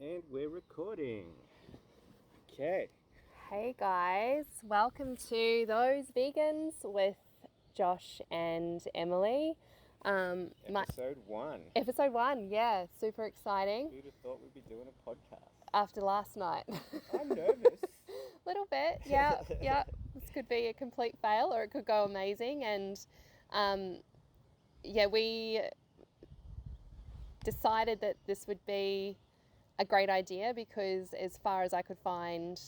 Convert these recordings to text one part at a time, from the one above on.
And we're recording. Okay. Hey guys, welcome to Those Vegans with Josh and Emily. Episode 1. Episode 1, yeah, super exciting. Who'd have thought we'd be doing a podcast? After last night. I'm nervous. Little bit, yeah. This could be a complete fail or it could go amazing. And we decided that this would be a great idea because as far as I could find,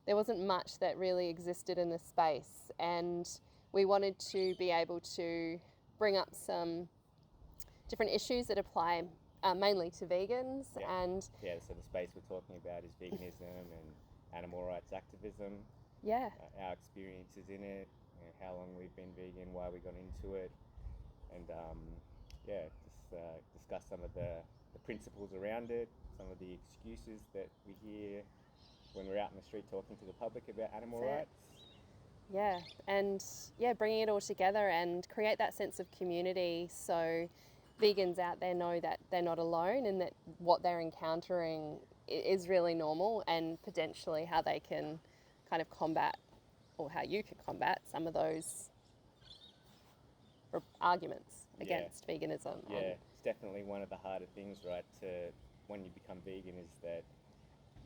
there wasn't much that really existed in this space, and we wanted to be able to bring up some different issues that apply mainly to vegans. So the space we're talking about is veganism and animal rights activism. Our experiences in it, how long we've been vegan, why we got into it, and just discuss some of the principles around it, some of the excuses that we hear when we're out in the street talking to the public about animal rights. Bringing it all together and create that sense of community so vegans out there know that they're not alone and that what they're encountering is really normal, and potentially how they can kind of combat, or how you can combat some of those arguments against veganism. It's definitely one of the harder things, right, when you become vegan, is that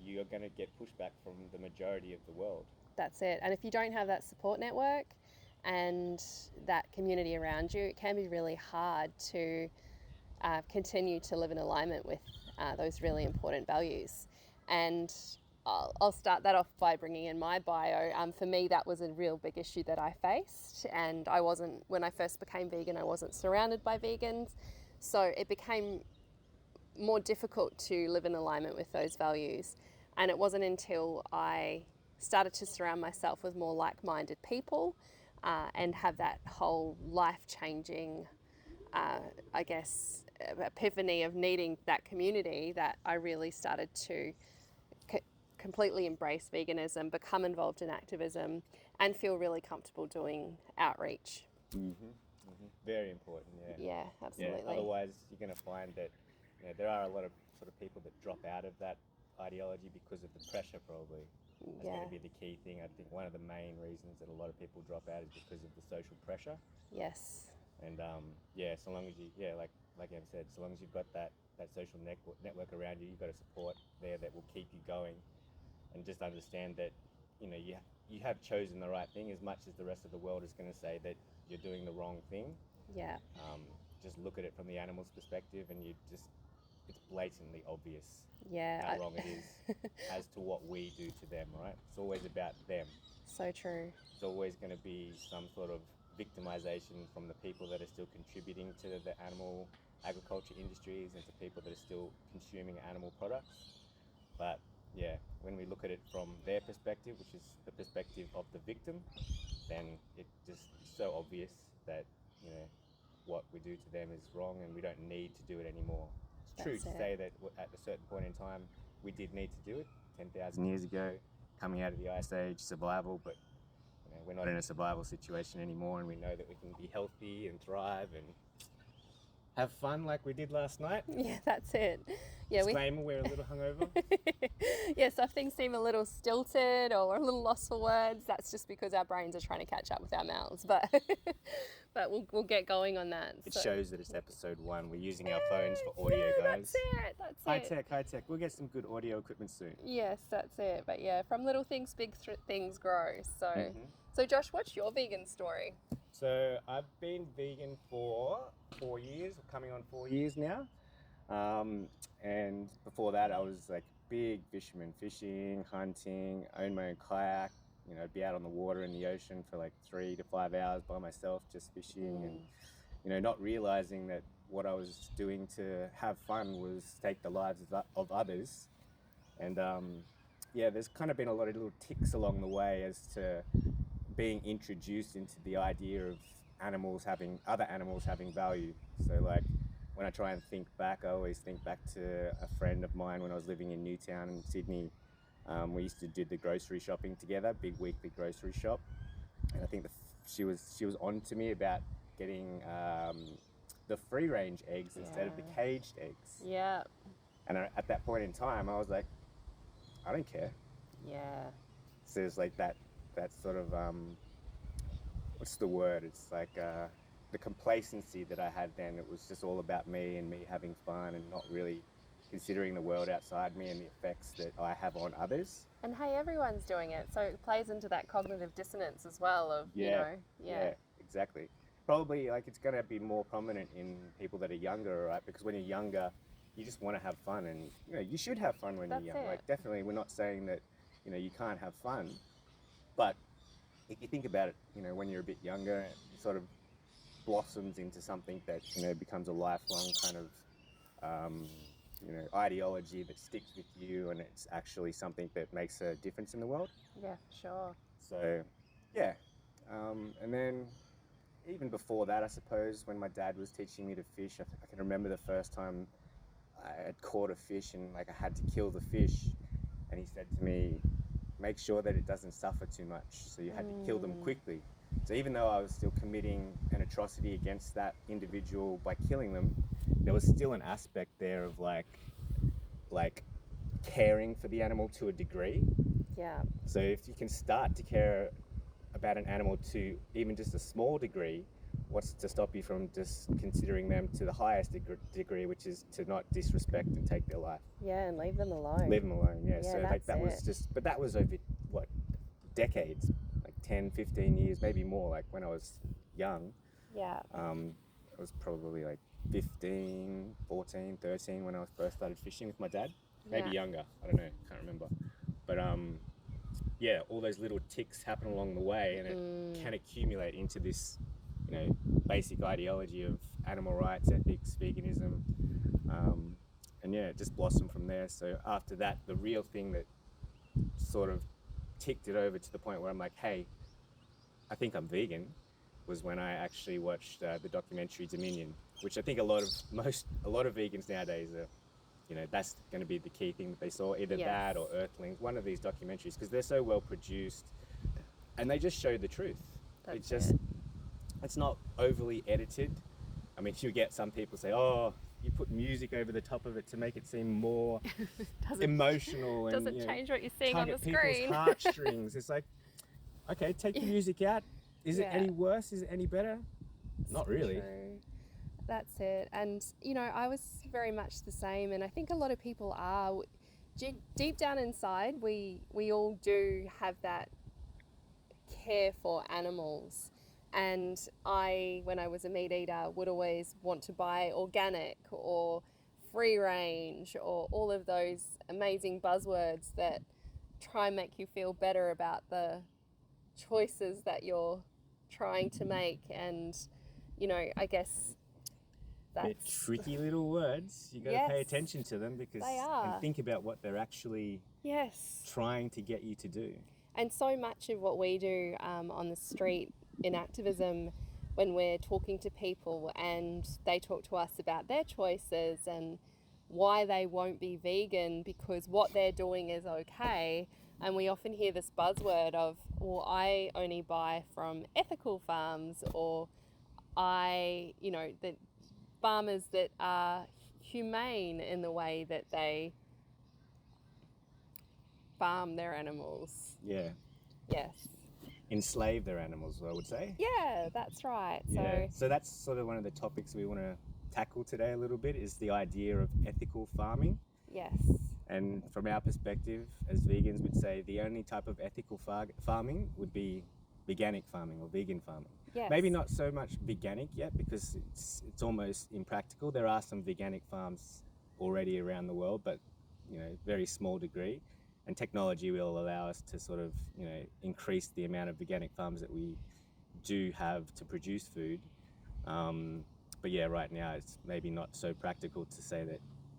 you're going to get pushback from the majority of the world. That's it. And if you don't have that support network and that community around you, it can be really hard to continue to live in alignment with those really important values. And I'll start that off by bringing in my bio. For me, that was a real big issue that I faced. And when I first became vegan, I wasn't surrounded by vegans. So it became more difficult to live in alignment with those values. And it wasn't until I started to surround myself with more like-minded people and have that whole life-changing, epiphany of needing that community, that I really started to completely embrace veganism, become involved in activism, and feel really comfortable doing outreach. Very important, Yeah, absolutely. Otherwise, you're going to find that there are a lot of sort of people that drop out of that ideology because of the pressure, probably. That's going to be the key thing. I think one of the main reasons that a lot of people drop out is because of the social pressure. Yes. And so long as you, like Em said, so long as you've got that social network around you, you've got a support there that will keep you going. And just understand that, you have chosen the right thing, as much as the rest of the world is going to say that you're doing the wrong thing. Yeah. Just look at it from the animal's perspective, and it's blatantly obvious how wrong it is as to what we do to them, right? It's always about them. So true. It's always going to be some sort of victimization from the people that are still contributing to the animal agriculture industries and to people that are still consuming animal products. But when we look at it from their perspective, which is the perspective of the victim, then it just is so obvious that what we do to them is wrong, and we don't need to do it anymore. It's true to say that at a certain point in time we did need to do it 10,000 years ago, coming out of the Ice Age, survival, but we're not in a survival situation anymore, and we know that we can be healthy and thrive and have fun like we did last night. Yeah, that's it. Yeah, Disclaimer, we're a little hungover. So if things seem a little stilted or a little lost for words, that's just because our brains are trying to catch up with our mouths. But we'll get going on that. It shows that it's episode 1. We're using our phones for audio, guys. That's it. High tech. We'll get some good audio equipment soon. Yes, that's it. But from little things, big things grow. So Josh, what's your vegan story? So I've been vegan for 4 years, coming on 4 years now. And before that, I was like big fisherman, fishing, hunting, owned my own kayak. I'd be out on the water in the ocean for like 3 to 5 hours by myself, just fishing, and not realizing that what I was doing to have fun was take the lives of others. And there's kind of been a lot of little ticks along the way as to being introduced into the idea of other animals having value. So like when I try and think back, I always think back to a friend of mine when I was living in Newtown in Sydney. We used to do the grocery shopping together, big weekly grocery shop. And I think she was on to me about getting the free range eggs instead of the caged eggs. Yeah. And at that point in time, I was like, I don't care. Yeah. So it's like that sort of what's the word? It's like the complacency that I had then. It was just all about me and me having fun and not really considering the world outside me and the effects that I have on others. And hey, everyone's doing it, so it plays into that cognitive dissonance as well of, Yeah, exactly. Probably like it's going to be more prominent in people that are younger, right? Because when you're younger, you just want to have fun, and you should have fun when That's you're young. it. Like definitely, we're not saying that you can't have fun, but if you think about it, when you're a bit younger, it sort of blossoms into something that becomes a lifelong kind of ideology that sticks with you, and it's actually something that makes a difference in the world. Yeah, for sure. So, yeah, and then even before that, I suppose, when my dad was teaching me to fish, I can remember the first time I had caught a fish and like I had to kill the fish, and he said to me, make sure that it doesn't suffer too much. So you had to kill them quickly. So even though I was still committing an atrocity against that individual by killing them, there was still an aspect there of like caring for the animal to a degree. Yeah. So if you can start to care about an animal to even just a small degree, what's to stop you from just considering them to the highest degree, which is to not disrespect and take their life? Yeah, and leave them alone. Leave them alone, yeah. Yeah, So that's like that was it. just, but that was over what, decades, like 10, 15 years, maybe more. Like when I was young, Yeah. it was probably like 15, 14, 13 when I first started fishing with my dad. Maybe Yeah. younger, I don't know, can't remember. But yeah, all those little ticks happen along the way, and it can accumulate into this, basic ideology of animal rights, ethics, veganism, and yeah, it just blossomed from there. So after that, the real thing that sort of ticked it over to the point where I'm like, hey, I think I'm vegan, was when I actually watched the documentary Dominion, which I think a lot of vegans nowadays are. That's going to be the key thing that they saw, either that or Earthlings, one of these documentaries, because they're so well produced and they just show the truth. It's not overly edited. I mean, you get some people say, oh, you put music over the top of it to make it seem more emotional and doesn't change what you're seeing on the tug at screen. people's heartstrings. It's like, okay, take the music out. Is it any worse? Is it any better? Not really. True. That's it. And, I was very much the same. And I think a lot of people are. Deep down inside, we all do have that care for animals. And when I was a meat eater, would always want to buy organic or free range or all of those amazing buzzwords that try and make you feel better about the choices that you're trying to make. And, I guess they're tricky little words. You got to pay attention to them because and think about what they're actually trying to get you to do. And so much of what we do on the street in activism, when we're talking to people and they talk to us about their choices and why they won't be vegan because what they're doing is okay, and we often hear this buzzword of, well, I only buy from ethical farms, or the farmers that are humane in the way that they farm their animals. Yeah. Yes. Enslave their animals, I would say. Yeah, that's right. Yeah. So that's sort of one of the topics we want to tackle today a little bit, is the idea of ethical farming. Yes. And from our perspective, as vegans, would say the only type of ethical farming would be veganic farming or vegan farming. Yes. Maybe not so much veganic yet because it's almost impractical. There are some veganic farms already around the world, but very small degree. And technology will allow us to sort of increase the amount of veganic farms that we do have to produce food. But yeah, right now it's maybe not so practical to say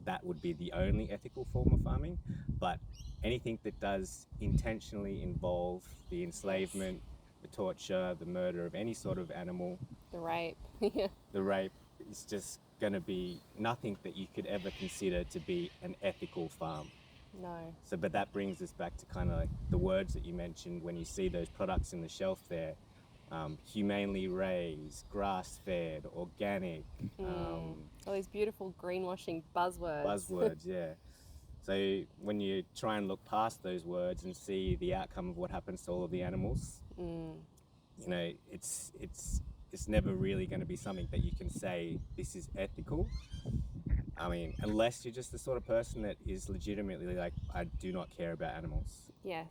that would be the only ethical form of farming, but anything that does intentionally involve the enslavement, the torture, the murder of any sort of animal, the rape, the rape is just going to be nothing that you could ever consider to be an ethical farm. No. So, but that brings us back to kind of like the words that you mentioned when you see those products in the shelf there. Humanely raised, grass-fed, organic. All these beautiful greenwashing buzzwords. Buzzwords, yeah. So when you try and look past those words and see the outcome of what happens to all of the animals, you know, it's never really going to be something that you can say this is ethical. I mean, unless you're just the sort of person that is legitimately like, I do not care about animals. Yes.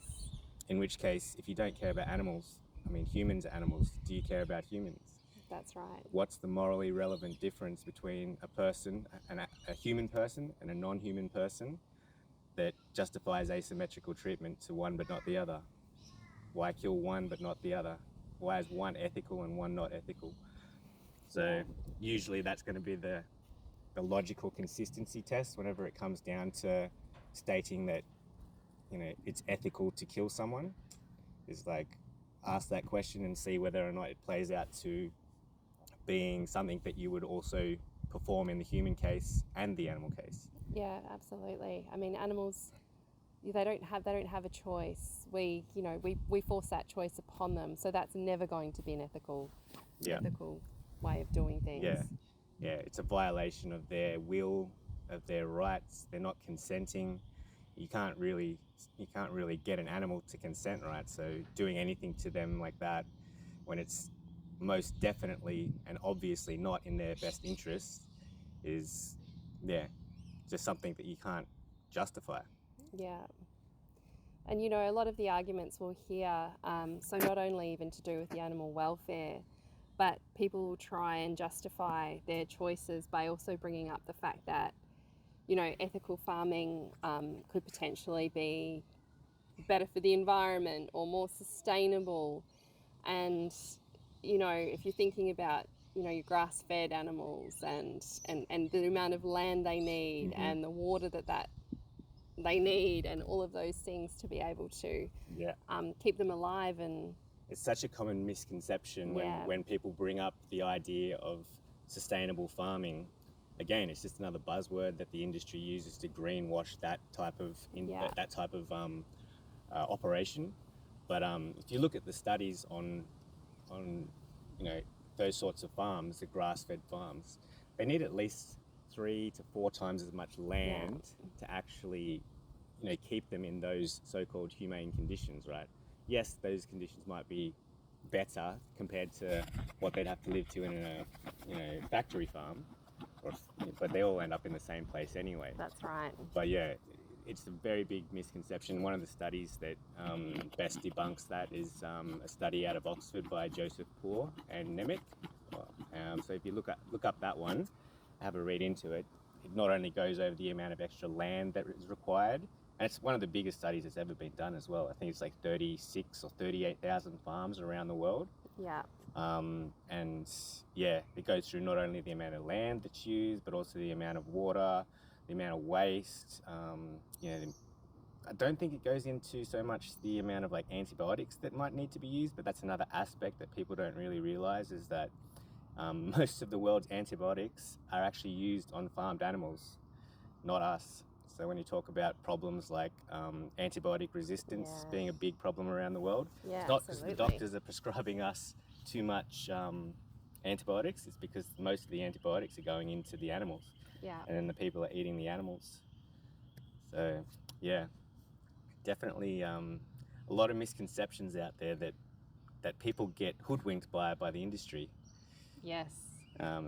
In which case, if you don't care about animals, I mean, humans are animals. Do you care about humans? That's right. What's the morally relevant difference between a person, a human person, and a non-human person that justifies asymmetrical treatment to one but not the other? Why kill one but not the other? Why is one ethical and one not ethical? So usually that's going to be the logical consistency test whenever it comes down to stating that, you know, it's ethical to kill someone, is like, ask that question and see whether or not it plays out to being something that you would also perform in the human case and the animal case. Yeah, absolutely. I mean, animals, they don't have a choice. We force that choice upon them, so that's never going to be an ethical way of doing things. Yeah, it's a violation of their will, of their rights. They're not consenting. You can't really get an animal to consent, right? So doing anything to them like that, when it's most definitely and obviously not in their best interests, is just something that you can't justify. Yeah. And you know, a lot of the arguments we'll hear, so not only even to do with the animal welfare, but people will try and justify their choices by also bringing up the fact that, you know, ethical farming could potentially be better for the environment or more sustainable. And, you know, if you're thinking about, you know, your grass-fed animals and the amount of land they need and the water that they need and all of those things to be able to keep them alive. And it's such a common misconception when people bring up the idea of sustainable farming. Again, it's just another buzzword that the industry uses to greenwash that type of operation. But if you look at the studies on you know, those sorts of farms, the grass-fed farms, they need at least 3 to 4 times as much land to actually, you know, keep them in those so-called humane conditions, right? Yes, those conditions might be better compared to what they'd have to live to in a, you know, factory farm, but they all end up in the same place anyway. That's right. But yeah, it's a very big misconception. One of the studies that best debunks that is a study out of Oxford by Joseph Poor and Nemec. So if you look up that one, have a read into it. It not only goes over the amount of extra land that is required, and it's one of the biggest studies that's ever been done as well. I think it's like 36 or 38,000 farms around the world. Yeah. And yeah, it goes through not only the amount of land that's used, but also the amount of water, the amount of waste. You know, I don't think it goes into so much the amount of like antibiotics that might need to be used, but that's another aspect that people don't really realize, is that most of the world's antibiotics are actually used on farmed animals, not us. So when you talk about problems like antibiotic resistance being a big problem around the world, it's not because the doctors are prescribing us too much antibiotics. It's because most of the antibiotics are going into the animals, and then the people are eating the animals. So yeah, definitely a lot of misconceptions out there that people get hoodwinked by the industry. Yes.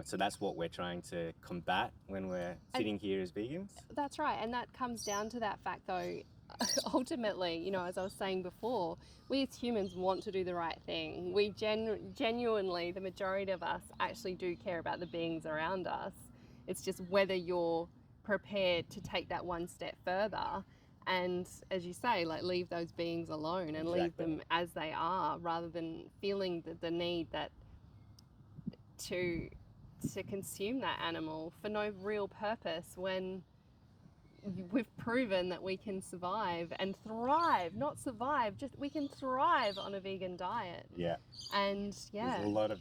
So that's what we're trying to combat when we're sitting here as vegans. That's right, and that comes down to that fact though, ultimately, you know, as I was saying before, we as humans want to do the right thing. We genuinely, the majority of us actually do care about the beings around us. It's just whether you're prepared to take that one step further and, as you say, like leave those beings alone and leave them as they are, rather than feeling the need that to consume that animal for no real purpose, when we've proven that we can survive and thrive, not survive, just we can thrive on a vegan diet. And there's a lot of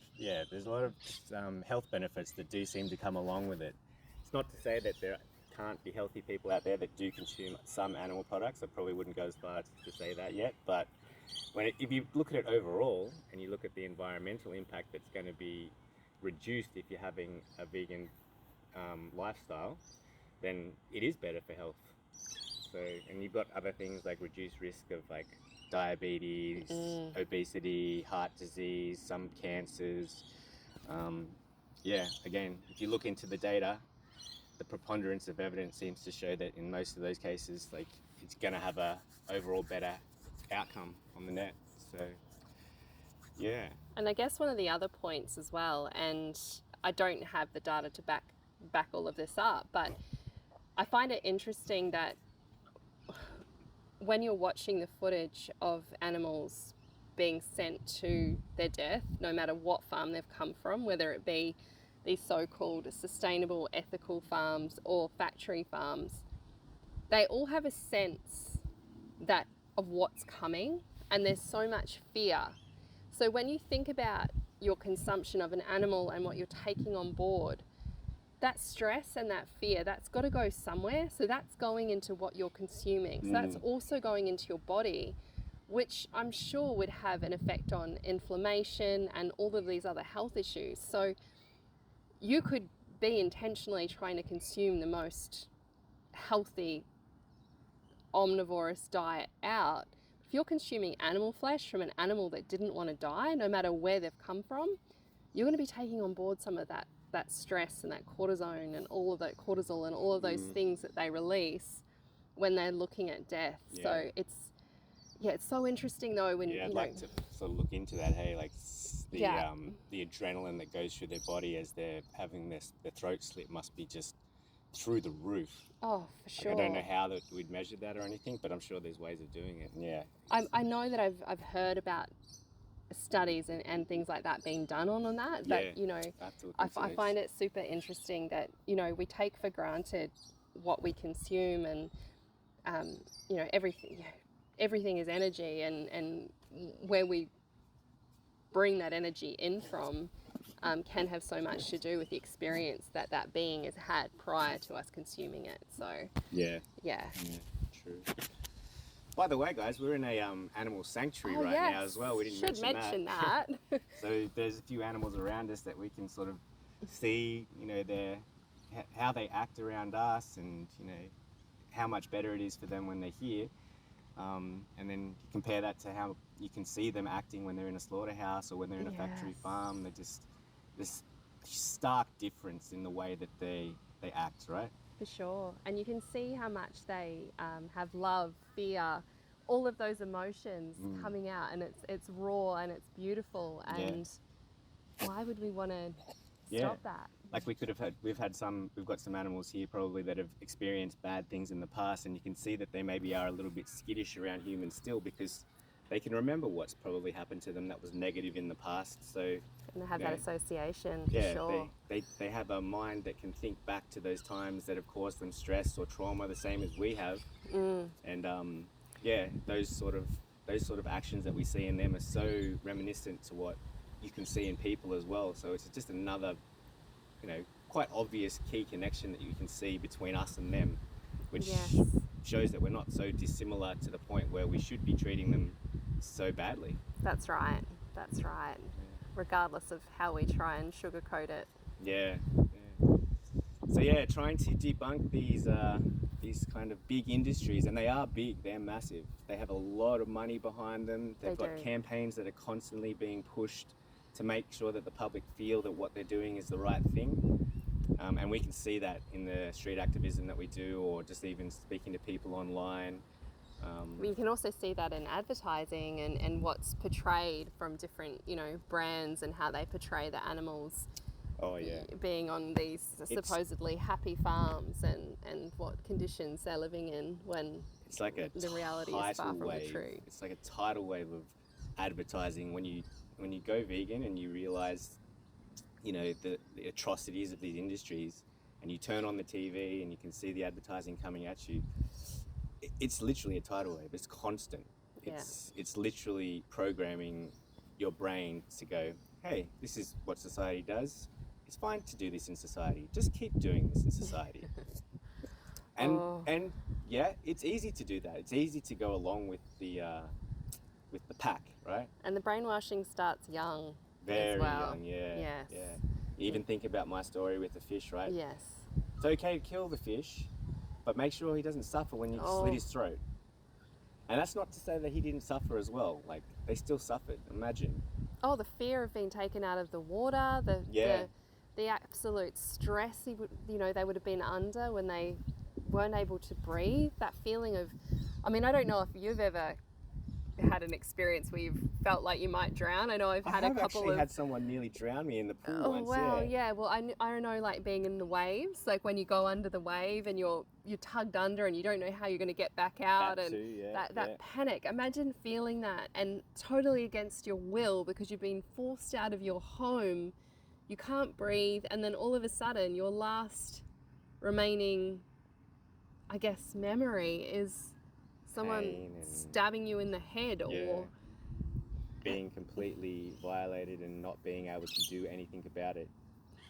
health benefits that do seem to come along with it. It's not to say that there can't be healthy people out there that do consume some animal products. I probably wouldn't go as far to say that yet, but if you look at it overall and you look at the environmental impact that's going to be reduced if you're having a vegan lifestyle, then it is better for health. So, and you've got other things like reduced risk of like diabetes, Mm. obesity, heart disease, some cancers. Yeah, again, if you look into the data, the preponderance of evidence seems to show that in most of those cases, like it's going to have a overall better outcome on the net. So, yeah. And I guess one of the other points as well, and I don't have the data to back all of this up, but I find it interesting that when you're watching the footage of animals being sent to their death, no matter what farm they've come from, whether it be these so-called sustainable ethical farms or factory farms, they all have a sense that of what's coming, and there's so much fear. So when you think about your consumption of an animal and what you're taking on board, that stress and that fear, that's got to go somewhere. So that's going into what you're consuming. So that's also going into your body, which I'm sure would have an effect on inflammation and all of these other health issues. So you could be intentionally trying to consume the most healthy omnivorous diet out. If you're consuming animal flesh from an animal that didn't want to die, no matter where they've come from, you're going to be taking on board some of that stress and that cortisone and all of that cortisol and all of those things that they release when they're looking at death. Yeah. So it's so interesting though when I'd like to sort of look into that. Hey, like the adrenaline that goes through their body as they're having their throat slit must be just through the roof. Oh, for sure. Like, I don't know how that we'd measure that or anything, but I'm sure there's ways of doing it. Yeah. I know that I've heard about studies and things like that being done on that, but I find it super interesting that we take for granted what we consume, and everything is energy, and where we bring that energy in from can have so much to do with the experience that being has had prior to us consuming it. So yeah, true. By the way, guys, we're in a animal sanctuary now as well. We didn't mention that. So there's a few animals around us that we can sort of see, how they act around us, and how much better it is for them when they're here. And then compare that to how you can see them acting when they're in a slaughterhouse or when they're in a factory farm. They're just this stark difference in the way that they act, right? For sure. And you can see how much they have love, fear, all of those emotions coming out, and it's raw and it's beautiful. And why would we want to stop that? Like we've got some animals here probably that have experienced bad things in the past, and you can see that they maybe are a little bit skittish around humans still, because they can remember what's probably happened to them that was negative in the past. So and they have that association, for sure. They have a mind that can think back to those times that have caused them stress or trauma, the same as we have. And those sort of actions that we see in them are so reminiscent to what you can see in people as well. So it's just another, quite obvious key connection that you can see between us and them, which shows that we're not so dissimilar to the point where we should be treating them so badly. That's right. Regardless of how we try and sugarcoat it. Yeah. So trying to debunk these kind of big industries, and they are big, they're massive. They have a lot of money behind them. They've got campaigns that are constantly being pushed to make sure that the public feel that what they're doing is the right thing. And we can see that in the street activism that we do, or just even speaking to people online. You can also see that in advertising and what's portrayed from different, brands, and how they portray the animals being on these supposedly happy farms, and what conditions they're living in, when it's like the reality is far from the truth. It's like a tidal wave of advertising when you go vegan and you realize the atrocities of these industries, and you turn on the TV and you can see the advertising coming at you. It's literally a tidal wave. It's constant. It's literally programming your brain to go, hey, this is what society does. It's fine to do this in society. Just keep doing this in society. And it's easy to do that. It's easy to go along with the pack, right? And the brainwashing starts young. Very as well. young, yeah. Even think about my story with the fish, right? Yes. It's okay to kill the fish, but make sure he doesn't suffer when you slit his throat. And that's not to say that he didn't suffer as well. Like, they still suffered. Imagine. Oh, the fear of being taken out of the water, the absolute stress they would have been under when they weren't able to breathe. That feeling of, I mean, I don't know if you've ever had an experience where you've felt like you might drown. I know I've actually had someone nearly drown me in the pool once. Wow, yeah. Well, I know, like, being in the waves, like when you go under the wave and you're tugged under and you don't know how you're going to get back out, that panic. Imagine feeling that, and totally against your will, because you've been forced out of your home, you can't breathe, and then all of a sudden your last remaining, I guess, memory is someone stabbing you in the head, or being completely violated and not being able to do anything about it,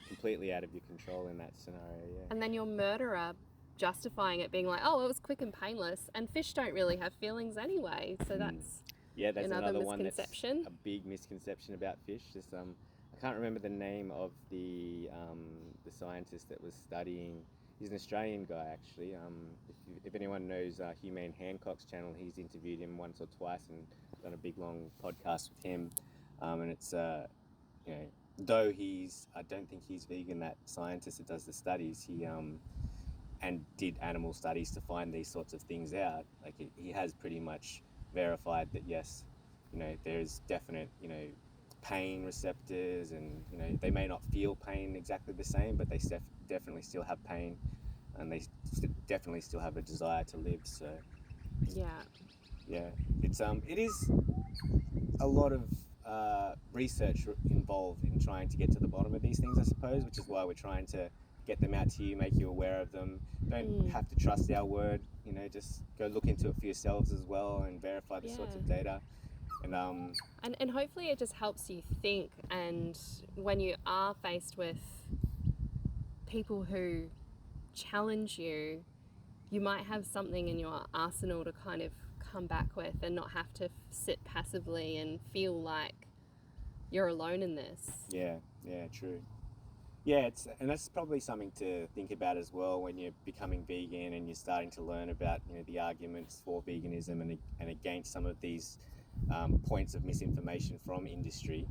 completely out of your control in that scenario. And then your murderer justifying it, being like, oh, it was quick and painless, and fish don't really have feelings anyway, so that's another misconception. One that's a big misconception about fish. Just I can't remember the name of the scientist that was studying. He's an Australian guy, actually. If anyone knows Humane Hancock's channel, he's interviewed him once or twice and done a big long podcast with him. And it's though I don't think he's vegan, that scientist that does the studies, he and did animal studies to find these sorts of things out. Like, he has pretty much verified that yes, there's definite pain receptors, and they may not feel pain exactly the same, but they definitely still have pain, and they definitely still have a desire to live. So it's it is a lot of research involved in trying to get to the bottom of these things, I suppose, which is why we're trying to get them out to you, make you aware of them. Don't have to trust our word, just go look into it for yourselves as well and verify the sorts of data. And hopefully it just helps you think, and when you are faced with people who challenge you, you might have something in your arsenal to kind of come back with, and not have to sit passively and feel like you're alone in this. Yeah, true. Yeah, and that's probably something to think about as well when you're becoming vegan and you're starting to learn about the arguments for veganism and against some of these points of misinformation from industry,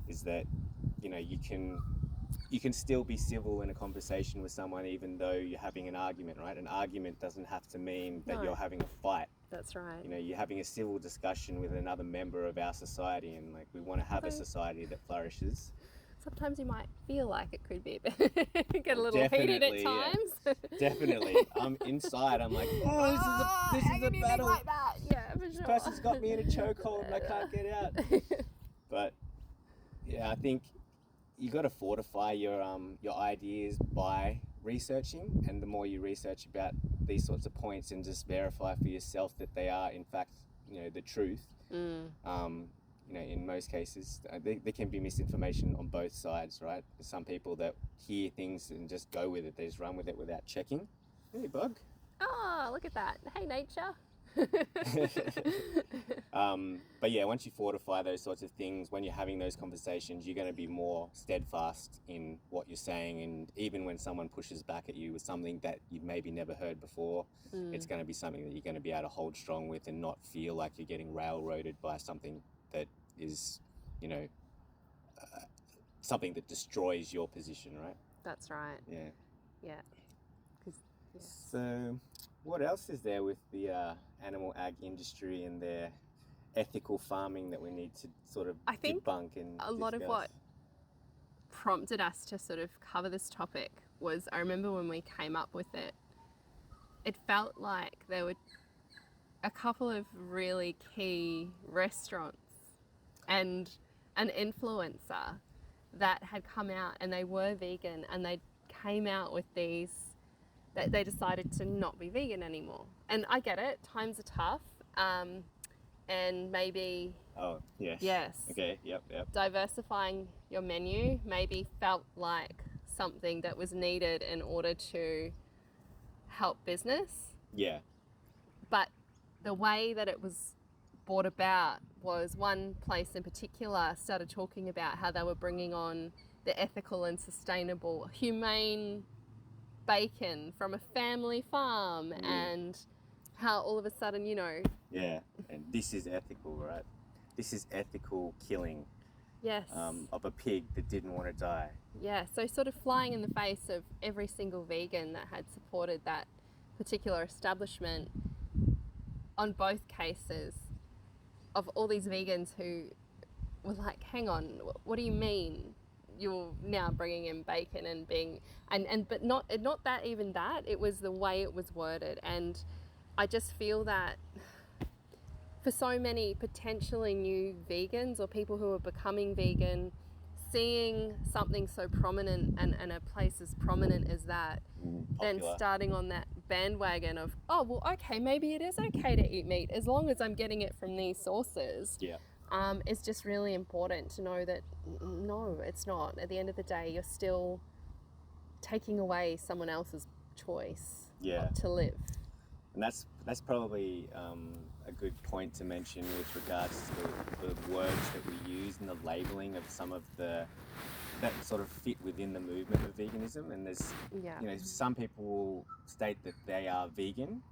is that you can still be civil in a conversation with someone even though you're having an argument, right? An argument doesn't have to mean that you're having a fight. That's right. You're having a civil discussion with another member of our society, and we want to have a society that flourishes. Sometimes you might feel like it could be get a little heated at times. Yeah. Definitely. Inside, I'm like, this is a battle. Like that. Yeah, for sure. This person's got me in a chokehold and I can't get out. But yeah, I think you got to fortify your ideas by researching, and the more you research about these sorts of points and just verify for yourself that they are in fact the truth. In most cases, there can be misinformation on both sides, right? There's some people that hear things and just go with it. They just run with it without checking. Hey, bug. Oh, look at that. Hey, nature. But yeah, once you fortify those sorts of things, when you're having those conversations, you're going to be more steadfast in what you're saying. And even when someone pushes back at you with something that you've maybe never heard before, it's going to be something that you're going to be able to hold strong with and not feel like you're getting railroaded by something that is, something that destroys your position, right? That's right. Yeah. So, what else is there with the animal ag industry and their ethical farming that we need to sort of debunk and a lot of what prompted us to sort of cover this topic was, I remember when we came up with it, it felt like there were a couple of really key restaurants and an influencer that had come out, and they were vegan, and they came out with these, that they decided to not be vegan anymore. And I get it, times are tough, and maybe... Oh, yes. Yes. Okay, yep. Diversifying your menu maybe felt like something that was needed in order to help business. Yeah. But the way that it was brought about was, one place in particular started talking about how they were bringing on the ethical and sustainable, humane bacon from a family farm and how all of a sudden, you know. Yeah, and this is ethical, right? This is ethical killing Yes. of a pig that didn't want to die. Yeah, so sort of flying in the face of every single vegan that had supported that particular establishment on both cases, of all these vegans who were like, hang on, what do you mean you're now bringing in bacon and being, but not that even that, it was the way it was worded. And I just feel that for so many potentially new vegans or people who are becoming vegan, seeing something so prominent and a place as prominent as that, then starting on that bandwagon of, oh, well, okay, maybe it is okay to eat meat as long as I'm getting it from these sources. Yeah. It's just really important to know that no, it's not. At the end of the day, you're still taking away someone else's choice to live. And that's probably a good point to mention with regards to the words that we use and the labeling of some of that sort of fit within the movement of veganism. And there's, you know, some people will state that they are vegan,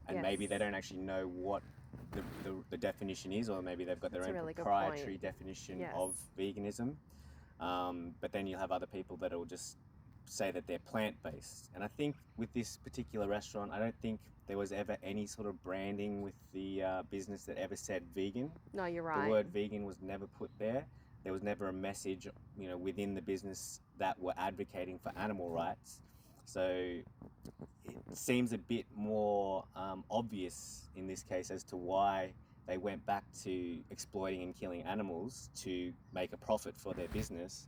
and maybe they don't actually know what the definition is, or maybe they've got their own proprietary definition of veganism. But then you'll have other people that will just say that they're plant-based. And I think with this particular restaurant, I don't think there was ever any sort of branding with the business that ever said vegan. No, you're right. The word vegan was never put there. There was never a message, you know, within the business that were advocating for animal rights. So it seems a bit more obvious in this case as to why they went back to exploiting and killing animals to make a profit for their business,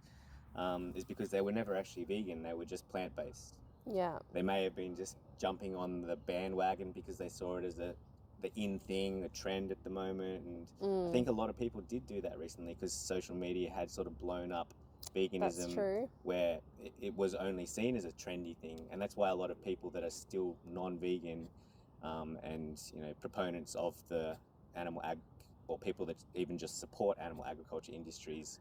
is because they were never actually vegan. They were just plant-based. Yeah. They may have been just jumping on the bandwagon because they saw it as the in thing, a trend at the moment. And I think a lot of people did do that recently because social media had sort of blown up veganism, where it was only seen as a trendy thing. And that's why a lot of people that are still non-vegan and, you know, proponents of the animal or people that even just support animal agriculture industries,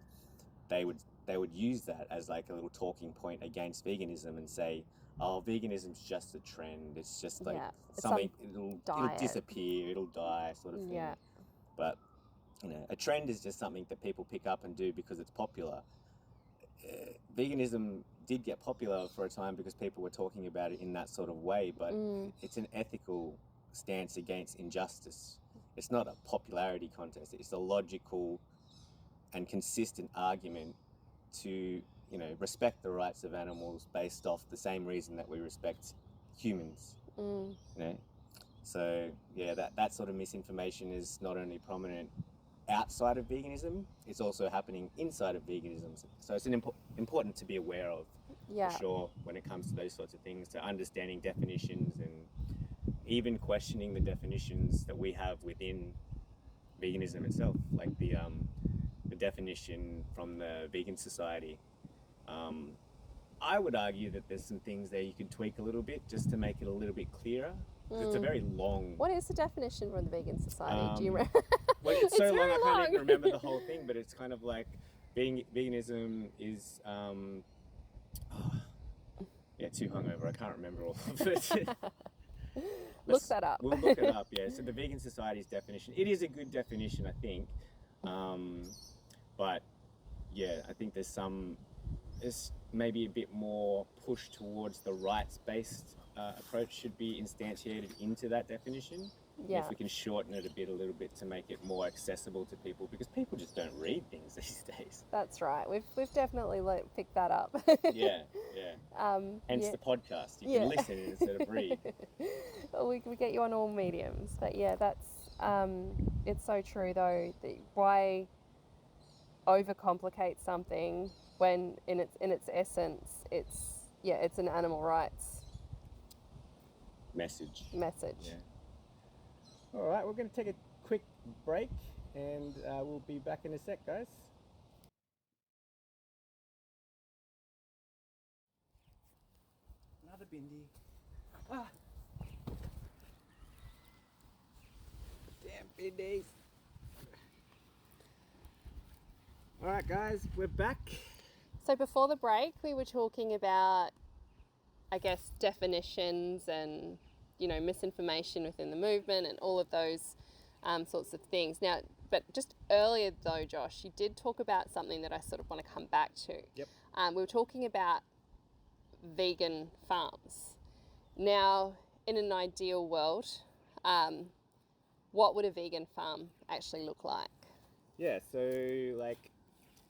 they would use that as like a little talking point against veganism and say, oh, veganism's just a trend. It's just like something, it'll disappear, it'll die sort of thing. Yeah. But, you know, a trend is just something that people pick up and do because it's popular. Veganism did get popular for a time because people were talking about it in that sort of way, but it's an ethical stance against injustice. It's not a popularity contest. It's a logical and consistent argument to, you know, respect the rights of animals based off the same reason that we respect humans. You know, so yeah, that sort of misinformation is not only prominent outside of veganism, it's also happening inside of veganism. So it's important to be aware of, for sure, when it comes to those sorts of things, to understanding definitions and even questioning the definitions that we have within veganism itself, like the definition from the Vegan Society. I would argue that there's some things there you could tweak a little bit just to make it a little bit clearer. It's a very long... What is the definition from the Vegan Society? Do you remember? Well, it's so long I can't even remember the whole thing, but it's kind of like veganism is... too hungover. I can't remember all of it. Look that up. We'll look it up, yeah. So the Vegan Society's definition, it is a good definition, I think. But yeah, I think there's maybe a bit more push towards the rights-based approach should be instantiated into that definition. Yeah. If we can shorten it a little bit to make it more accessible to people, because people just don't read things these days. That's right. We've definitely picked that up. Yeah. Hence the podcast. You can listen instead of read. Well, we get you on all mediums, but yeah, that's it's so true though. Why overcomplicate something when in its essence it's an animal rights message. Yeah. All right, we're going to take a quick break and we'll be back in a sec, guys. Another bindi. Damn bindis. All right, guys, we're back. So before the break, we were talking about I guess, definitions and, misinformation within the movement and all of those sorts of things. Now, but just earlier though, Josh, you did talk about something that I sort of want to come back to. Yep. We were talking about vegan farms. Now, in an ideal world, what would a vegan farm actually look like? Yeah, so like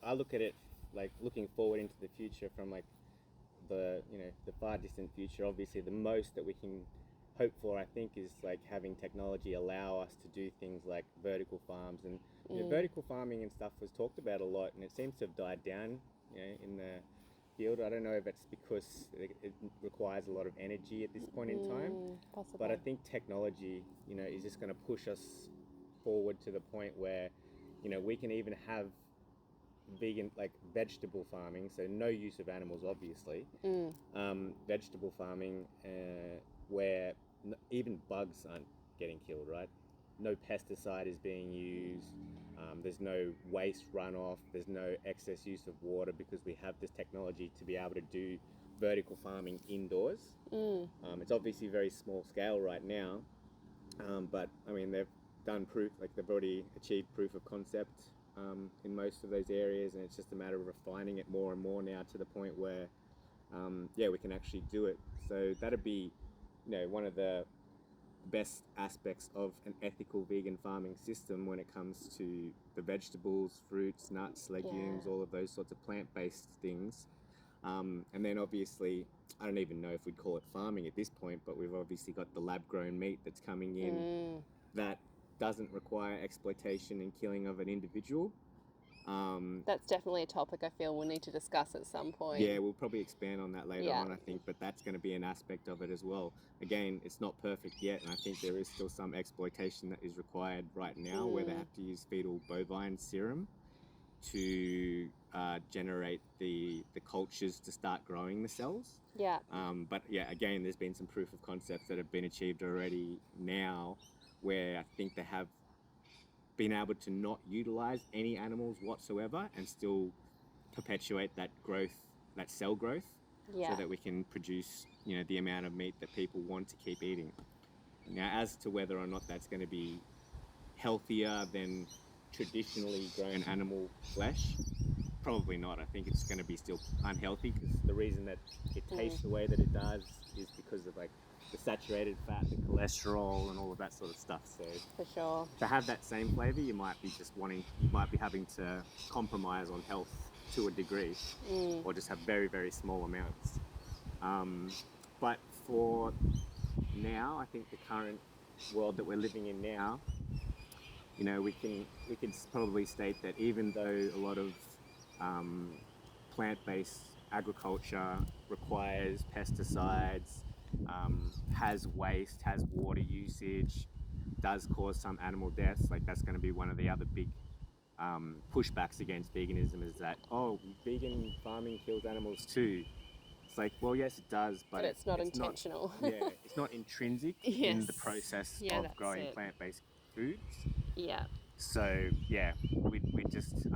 I look at it like looking forward into the future from like the far distant future. Obviously the most that we can hope for, I think, is like having technology allow us to do things like vertical farms, and vertical farming and stuff was talked about a lot, and it seems to have died down in the field. I don't know if it's because it requires a lot of energy at this point in time, Possibly. but I think technology is just going to push us forward to the point where we can even have vegan, like vegetable farming, so no use of animals, obviously. Vegetable farming where even bugs aren't getting killed, right? No pesticide is being used. There's no waste runoff. There's no excess use of water because we have this technology to be able to do vertical farming indoors. It's obviously very small scale right now, but I mean they've done proof, like they've already achieved proof of concept in most of those areas, and it's just a matter of refining it more and more now to the point where we can actually do it. So that'd be one of the best aspects of an ethical vegan farming system when it comes to the vegetables, fruits, nuts, legumes, all of those sorts of plant-based things. And then obviously, I don't even know if we'd call it farming at this point, but we've obviously got the lab-grown meat that's coming in that doesn't require exploitation and killing of an individual. That's definitely a topic I feel we'll need to discuss at some point. Yeah, we'll probably expand on that later on, I think, but that's going to be an aspect of it as well. Again, it's not perfect yet, and I think there is still some exploitation that is required right now where they have to use fetal bovine serum to generate the cultures to start growing the cells. Yeah. But yeah, again, there's been some proof of concepts that have been achieved already now where I think they have been able to not utilize any animals whatsoever and still perpetuate that growth, that cell growth, so that we can produce, the amount of meat that people want to keep eating. Now, as to whether or not that's going to be healthier than traditionally grown animal flesh, probably not. I think it's going to be still unhealthy because the reason that it tastes the way that it does is because of like the saturated fat, the cholesterol, and all of that sort of stuff. So for sure, to have that same flavor, you might be having to compromise on health to a degree, or just have very, very small amounts. But for now, I think the current world that we're living in now, we can probably state that even though a lot of plant-based agriculture requires pesticides, has waste, has water usage, does cause some animal deaths, like that's going to be one of the other big pushbacks against veganism, is that, vegan farming kills animals too. It's like, well, yes, it does, but it's not intentional. It's not intrinsic in the process of growing plant-based foods. Yeah. So yeah, we just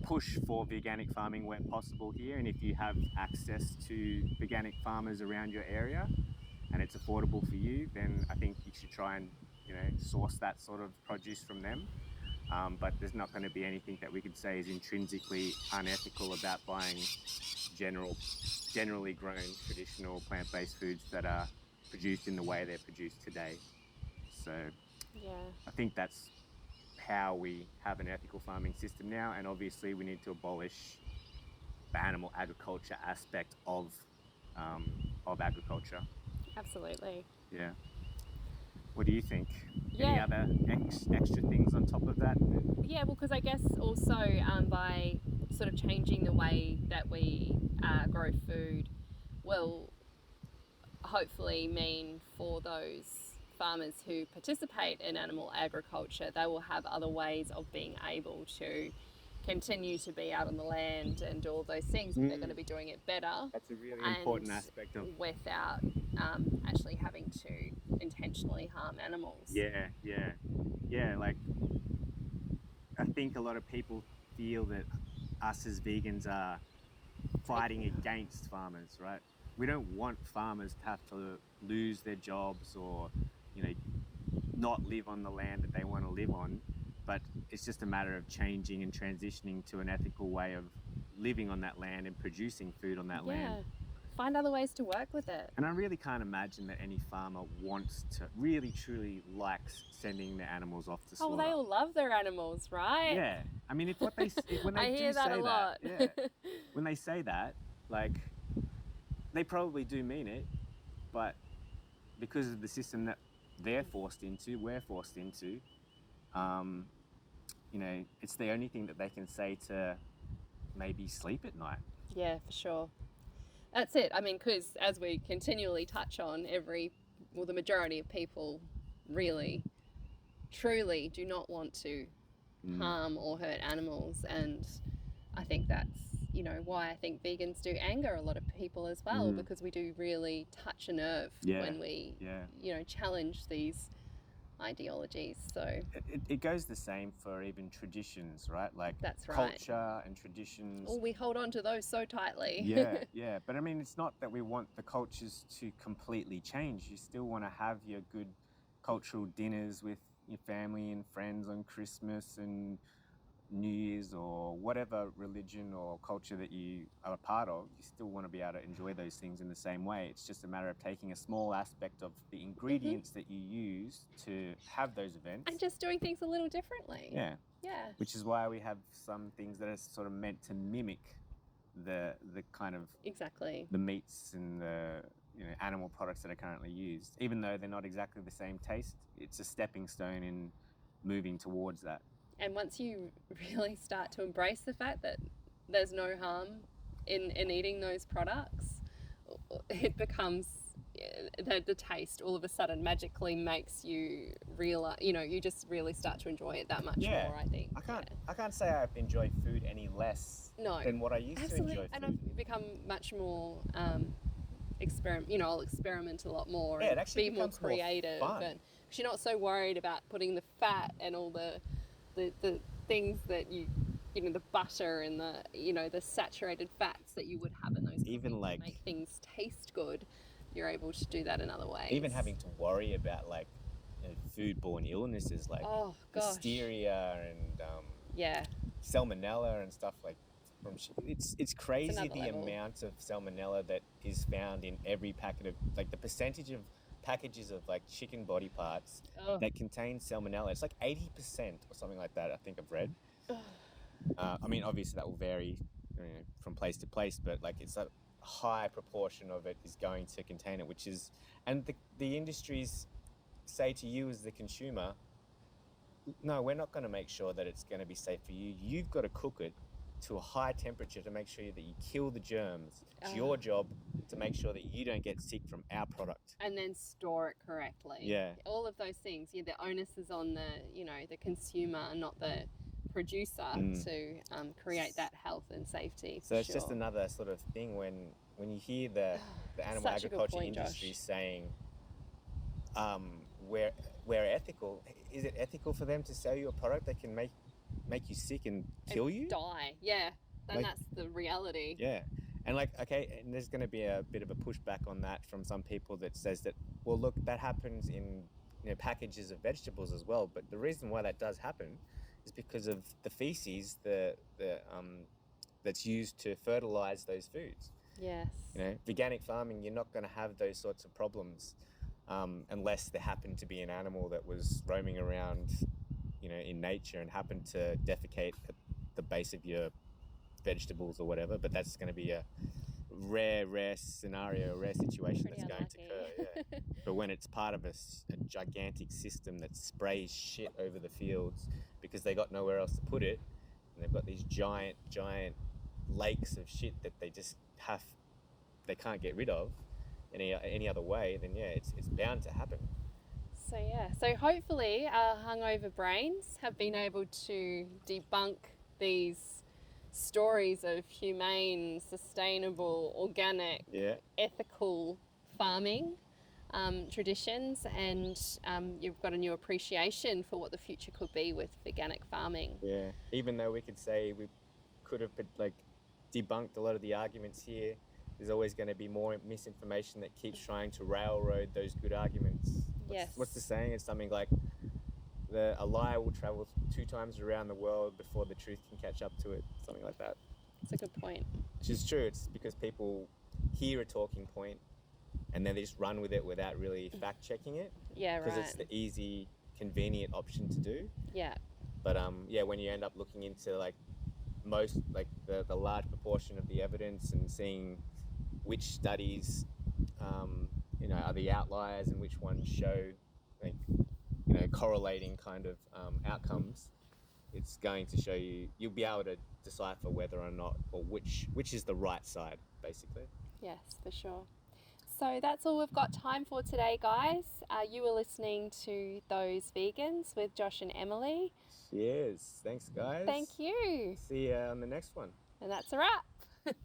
push for veganic farming where possible here, and if you have access to veganic farmers around your area and it's affordable for you, then I think you should try and source that sort of produce from them. But there's not going to be anything that we could say is intrinsically unethical about buying generally grown traditional plant-based foods that are produced in the way they're produced today. So I think that's how we have an ethical farming system now, and obviously we need to abolish the animal agriculture aspect of agriculture. Absolutely. Yeah. What do you think? Yeah. Any other extra things on top of that? Yeah, well, because I guess also by sort of changing the way that we grow food will hopefully mean for those farmers who participate in animal agriculture, they will have other ways of being able to continue to be out on the land and do all those things, but they're going to be doing it better. That's a really important aspect of without actually having to intentionally harm animals. Yeah. Like, I think a lot of people feel that us as vegans are fighting against farmers, right? we don't want farmers to have to lose their jobs or, you know, not live on the land that they want to live on, but it's just a matter of changing and transitioning to an ethical way of living on that land and producing food on that land. Find other ways to work with it. And I really can't imagine that any farmer wants to, really truly likes sending their animals off to slaughter. Oh, they all love their animals, right? Yeah. I mean, when they I hear that a lot. yeah, when they say that, like, they probably do mean it, but because of the system that we're forced into, you know, it's the only thing that they can say to maybe sleep at night. Yeah, for sure. That's it. I mean, because as we continually touch on, the majority of people really, truly do not want to harm or hurt animals. And I think that's, you know, why I think vegans do anger a lot of people as well, because we do really touch a nerve when we, you know, challenge these ideologies. So it goes the same for even traditions, right? Like, that's right. Culture and traditions. Oh, we hold on to those so tightly. Yeah. But I mean, it's not that we want the cultures to completely change. You still want to have your good cultural dinners with your family and friends on Christmas and New Year's or whatever religion or culture that you are a part of. You still want to be able to enjoy those things in the same way. It's just a matter of taking a small aspect of the ingredients that you use to have those events and just doing things a little differently. Yeah. Which is why we have some things that are sort of meant to mimic the kind of the meats and the, you know, animal products that are currently used. Even though they're not exactly the same taste, it's a stepping stone in moving towards that. And once you really start to embrace the fact that there's no harm in eating those products, it becomes the taste all of a sudden magically makes you realize, you know, you just really start to enjoy it that much more, I think. I can't say I've enjoyed food any less than what I used to enjoy food. And I've become much more I'll experiment a lot more and it actually be more creative, more fun. And because you're not so worried about putting the fat and all the things that you know, the butter and the, you know, the saturated fats that you would have in those even like to make things taste good. You're able to do that in other ways. Even having to worry about, like, you know, foodborne illnesses like listeria and salmonella and stuff like. It's crazy the amount of salmonella that is found in every packet of, like, the percentage of packages of, like, chicken body parts that contain salmonella. It's like 80% or something like that, I think I've read. I mean, obviously that will vary, you know, from place to place, but, like, it's a high proportion of it is going to contain it, which is, and the industries say to you as the consumer, no, we're not going to make sure that it's going to be safe for you. You've got to cook it to a high temperature to make sure that you kill the germs. It's your job to make sure that you don't get sick from our product. And then store it correctly. Yeah. All of those things. Yeah, the onus is on the consumer and not the producer to create that health and safety. So it's just another sort of thing when you hear the animal agriculture industry saying we're ethical. Is it ethical for them to sell you a product that can make you sick and kill you? Die, yeah. Then that's the reality. Yeah. And, like, okay, and there's going to be a bit of a pushback on that from some people that says that, well, look, that happens in, you know, packages of vegetables as well. But the reason why that does happen is because of the feces that's used to fertilize those foods. Yes. You know, veganic farming, you're not going to have those sorts of problems unless there happened to be an animal that was roaming around, you know, in nature and happened to defecate at the base of your vegetables or whatever. But that's going to be a rare scenario, a rare situation that's going to occur. Yeah. But when it's part of a gigantic system that sprays shit over the fields because they got nowhere else to put it, and they've got these giant lakes of shit that they can't get rid of any other way, then it's bound to happen. So hopefully our hungover brains have been able to debunk these stories of humane, sustainable, organic, ethical farming traditions, and you've got a new appreciation for what the future could be with organic farming. Yeah, even though we could say we could have, like, debunked a lot of the arguments here, there's always going to be more misinformation that keeps trying to railroad those good arguments. What's the saying? It's something like a lie will travel 2 times around the world before the truth can catch up to it. Something like that. It's a good point. Which is true. It's because people hear a talking point and then they just run with it without really fact checking it. Yeah, right. Because it's the easy, convenient option to do. Yeah. But when you end up looking into like the large proportion of the evidence and seeing which studies are the outliers and which ones show correlating kind of outcomes, it's going to show you'll be able to decipher whether or not, or which is the right side, basically. Yes, for sure. So that's all we've got time for today, guys. You were listening to Those Vegans with Josh and Emily. Cheers. Thanks, guys. Thank you. See you on the next one. And that's a wrap.